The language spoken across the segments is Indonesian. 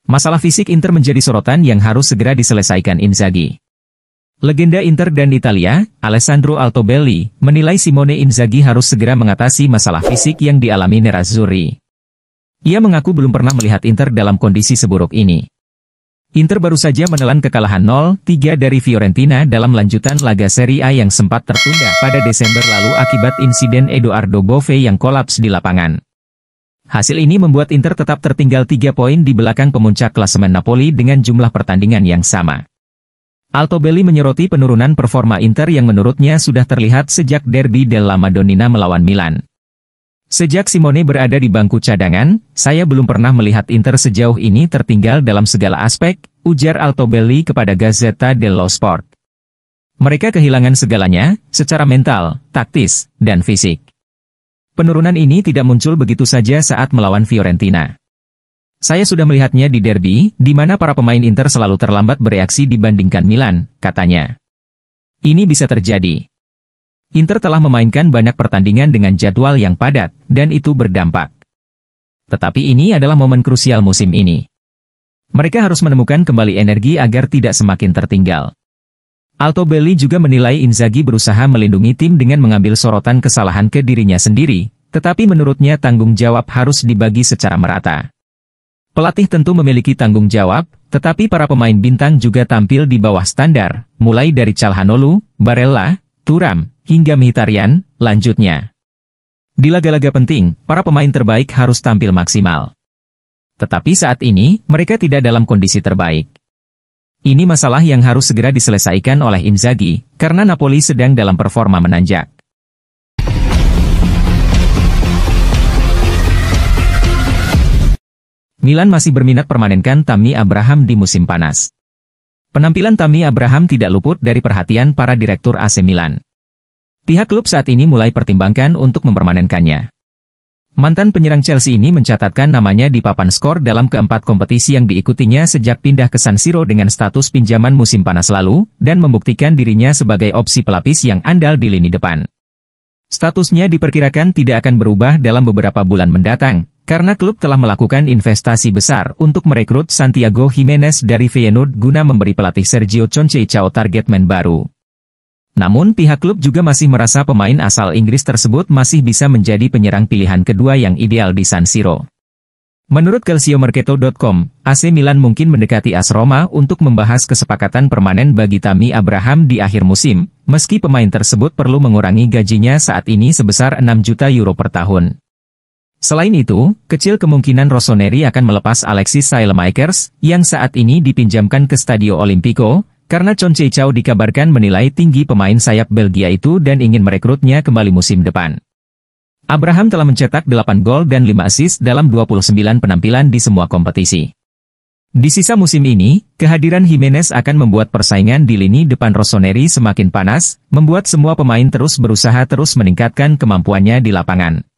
Masalah fisik Inter menjadi sorotan yang harus segera diselesaikan Inzaghi. Legenda Inter dan Italia, Alessandro Altobelli, menilai Simone Inzaghi harus segera mengatasi masalah fisik yang dialami Nerazzurri. Ia mengaku belum pernah melihat Inter dalam kondisi seburuk ini. Inter baru saja menelan kekalahan 0-3 dari Fiorentina dalam lanjutan laga Serie A yang sempat tertunda pada Desember lalu akibat insiden Edoardo Bove yang kolaps di lapangan. Hasil ini membuat Inter tetap tertinggal 3 poin di belakang pemuncak klasemen Napoli dengan jumlah pertandingan yang sama. Altobelli menyoroti penurunan performa Inter yang menurutnya sudah terlihat sejak derby della Madonnina melawan Milan. Sejak Simone berada di bangku cadangan, saya belum pernah melihat Inter sejauh ini tertinggal dalam segala aspek, ujar Altobelli kepada Gazzetta dello Sport. Mereka kehilangan segalanya, secara mental, taktis, dan fisik. Penurunan ini tidak muncul begitu saja saat melawan Fiorentina. Saya sudah melihatnya di derby, di mana para pemain Inter selalu terlambat bereaksi dibandingkan Milan, katanya. Ini bisa terjadi. Inter telah memainkan banyak pertandingan dengan jadwal yang padat, dan itu berdampak. Tetapi ini adalah momen krusial musim ini. Mereka harus menemukan kembali energi agar tidak semakin tertinggal. Altobelli juga menilai Inzaghi berusaha melindungi tim dengan mengambil sorotan kesalahan ke dirinya sendiri, tetapi menurutnya tanggung jawab harus dibagi secara merata. Pelatih tentu memiliki tanggung jawab, tetapi para pemain bintang juga tampil di bawah standar, mulai dari Calhanoglu, Barella, Thuram, hingga Mkhitaryan, lanjutnya. Di laga-laga penting, para pemain terbaik harus tampil maksimal. Tetapi saat ini, mereka tidak dalam kondisi terbaik. Ini masalah yang harus segera diselesaikan oleh Inzaghi, karena Napoli sedang dalam performa menanjak. Milan masih berminat permanenkan Tammy Abraham di musim panas. Penampilan Tammy Abraham tidak luput dari perhatian para direktur AC Milan. Pihak klub saat ini mulai pertimbangkan untuk mempermanenkannya. Mantan penyerang Chelsea ini mencatatkan namanya di papan skor dalam keempat kompetisi yang diikutinya sejak pindah ke San Siro dengan status pinjaman musim panas lalu, dan membuktikan dirinya sebagai opsi pelapis yang andal di lini depan. Statusnya diperkirakan tidak akan berubah dalam beberapa bulan mendatang, karena klub telah melakukan investasi besar untuk merekrut Santiago Gimenez dari Feyenoord guna memberi pelatih Sergio Conceição target man baru. Namun pihak klub juga masih merasa pemain asal Inggris tersebut masih bisa menjadi penyerang pilihan kedua yang ideal di San Siro. Menurut calciomercato.com, AC Milan mungkin mendekati AS Roma untuk membahas kesepakatan permanen bagi Tammy Abraham di akhir musim, meski pemain tersebut perlu mengurangi gajinya saat ini sebesar 6 juta euro per tahun. Selain itu, kecil kemungkinan Rossoneri akan melepas Alexis Saelemaekers, yang saat ini dipinjamkan ke Stadio Olimpico, karena Conceição dikabarkan menilai tinggi pemain sayap Belgia itu dan ingin merekrutnya kembali musim depan. Abraham telah mencetak 8 gol dan 5 assist dalam 29 penampilan di semua kompetisi. Di sisa musim ini, kehadiran Gimenez akan membuat persaingan di lini depan Rossoneri semakin panas, membuat semua pemain terus berusaha terus meningkatkan kemampuannya di lapangan.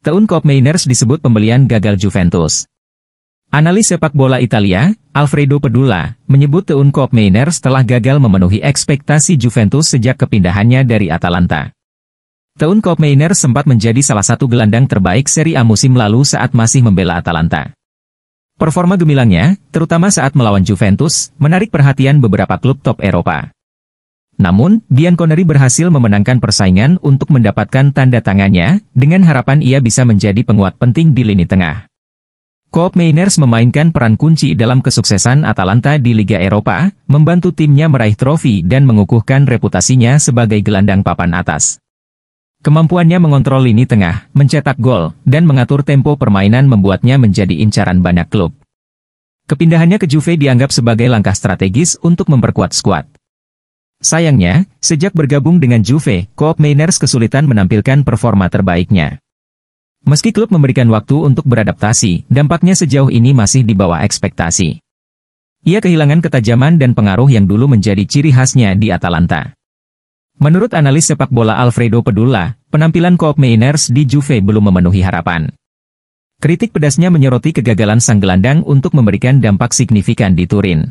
Tahun Koopmeiners disebut pembelian gagal Juventus. Analis sepak bola Italia, Alfredo Pedulla, menyebut tahun Koopmeiners telah gagal memenuhi ekspektasi Juventus sejak kepindahannya dari Atalanta. Tahun Koopmeiners sempat menjadi salah satu gelandang terbaik Serie A musim lalu saat masih membela Atalanta. Performa gemilangnya, terutama saat melawan Juventus, menarik perhatian beberapa klub top Eropa. Namun, Bianconeri berhasil memenangkan persaingan untuk mendapatkan tanda tangannya, dengan harapan ia bisa menjadi penguat penting di lini tengah. Koopmeiners memainkan peran kunci dalam kesuksesan Atalanta di Liga Eropa, membantu timnya meraih trofi dan mengukuhkan reputasinya sebagai gelandang papan atas. Kemampuannya mengontrol lini tengah, mencetak gol, dan mengatur tempo permainan membuatnya menjadi incaran banyak klub. Kepindahannya ke Juve dianggap sebagai langkah strategis untuk memperkuat skuad. Sayangnya, sejak bergabung dengan Juve, Koopmeiners kesulitan menampilkan performa terbaiknya. Meski klub memberikan waktu untuk beradaptasi, dampaknya sejauh ini masih di bawah ekspektasi. Ia kehilangan ketajaman dan pengaruh yang dulu menjadi ciri khasnya di Atalanta. Menurut analis sepak bola Alfredo Pedulla, penampilan Koopmeiners di Juve belum memenuhi harapan. Kritik pedasnya menyoroti kegagalan sang gelandang untuk memberikan dampak signifikan di Turin.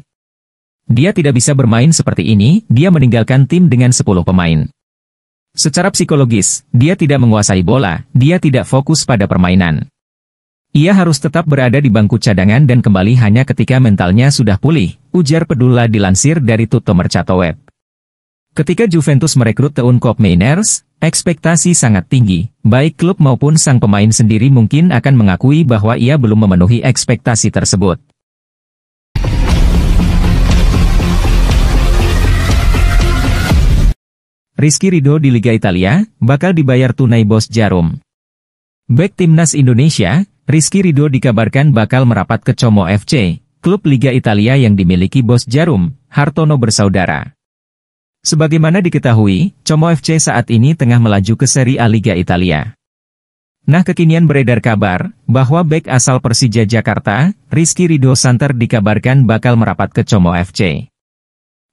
Dia tidak bisa bermain seperti ini, dia meninggalkan tim dengan 10 pemain. Secara psikologis, dia tidak menguasai bola, dia tidak fokus pada permainan. Ia harus tetap berada di bangku cadangan dan kembali hanya ketika mentalnya sudah pulih, ujar Pedulla dilansir dari Tutto Mercato Web. Ketika Juventus merekrut Teun Koopmeiners, ekspektasi sangat tinggi, baik klub maupun sang pemain sendiri mungkin akan mengakui bahwa ia belum memenuhi ekspektasi tersebut. Rizky Ridho di Liga Italia, bakal dibayar tunai bos Jarum. Bek Timnas Indonesia, Rizky Ridho dikabarkan bakal merapat ke Como FC, klub Liga Italia yang dimiliki bos Jarum, Hartono bersaudara. Sebagaimana diketahui, Como FC saat ini tengah melaju ke Serie A Liga Italia. Nah, kekinian beredar kabar, bahwa bek asal Persija Jakarta, Rizky Ridho Santer dikabarkan bakal merapat ke Como FC.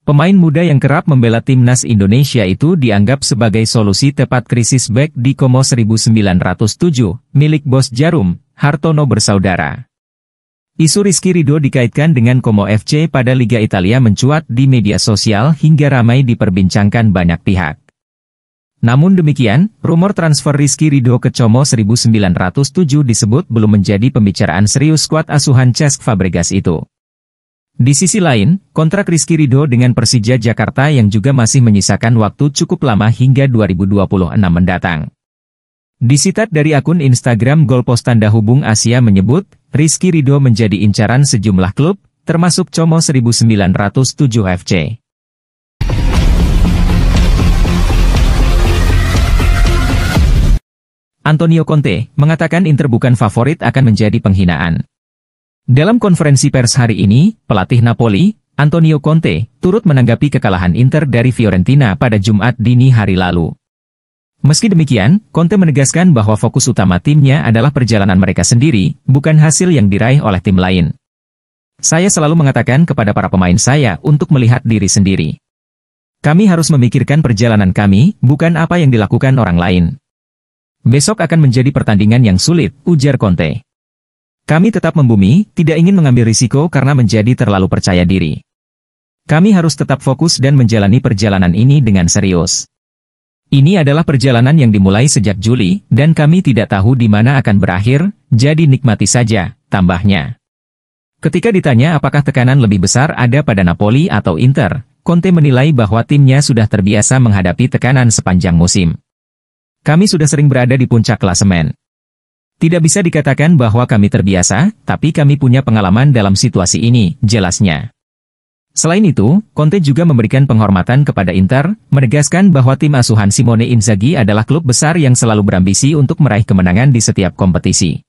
Pemain muda yang kerap membela timnas Indonesia itu dianggap sebagai solusi tepat krisis bek di Como 1907, milik bos Jarum, Hartono bersaudara. Isu Rizky Ridho dikaitkan dengan Como FC pada Liga Italia mencuat di media sosial hingga ramai diperbincangkan banyak pihak. Namun demikian, rumor transfer Rizky Ridho ke Como 1907 disebut belum menjadi pembicaraan serius skuad asuhan Cesc Fabregas itu. Di sisi lain, kontrak Rizky Ridho dengan Persija Jakarta yang juga masih menyisakan waktu cukup lama hingga 2026 mendatang. Disitat dari akun Instagram Golpos Tanda Hubung Asia menyebut, Rizky Ridho menjadi incaran sejumlah klub, termasuk Como 1907 FC. Antonio Conte mengatakan Inter bukan favorit akan menjadi penghinaan. Dalam konferensi pers hari ini, pelatih Napoli, Antonio Conte, turut menanggapi kekalahan Inter dari Fiorentina pada Jumat dini hari lalu. Meski demikian, Conte menegaskan bahwa fokus utama timnya adalah perjalanan mereka sendiri, bukan hasil yang diraih oleh tim lain. Saya selalu mengatakan kepada para pemain saya untuk melihat diri sendiri. Kami harus memikirkan perjalanan kami, bukan apa yang dilakukan orang lain. Besok akan menjadi pertandingan yang sulit, ujar Conte. Kami tetap membumi, tidak ingin mengambil risiko karena menjadi terlalu percaya diri. Kami harus tetap fokus dan menjalani perjalanan ini dengan serius. Ini adalah perjalanan yang dimulai sejak Juli, dan kami tidak tahu di mana akan berakhir, jadi nikmati saja, tambahnya. Ketika ditanya apakah tekanan lebih besar ada pada Napoli atau Inter, Conte menilai bahwa timnya sudah terbiasa menghadapi tekanan sepanjang musim. Kami sudah sering berada di puncak klasemen. Tidak bisa dikatakan bahwa kami terbiasa, tapi kami punya pengalaman dalam situasi ini, jelasnya. Selain itu, Conte juga memberikan penghormatan kepada Inter, menegaskan bahwa tim asuhan Simone Inzaghi adalah klub besar yang selalu berambisi untuk meraih kemenangan di setiap kompetisi.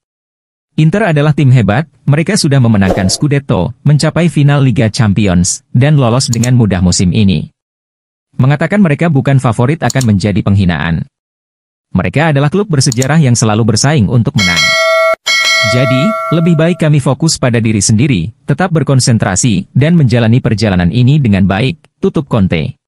Inter adalah tim hebat, mereka sudah memenangkan Scudetto, mencapai final Liga Champions, dan lolos dengan mudah musim ini. Mengatakan mereka bukan favorit akan menjadi penghinaan. Mereka adalah klub bersejarah yang selalu bersaing untuk menang. Jadi, lebih baik kami fokus pada diri sendiri, tetap berkonsentrasi, dan menjalani perjalanan ini dengan baik, tutup Conte.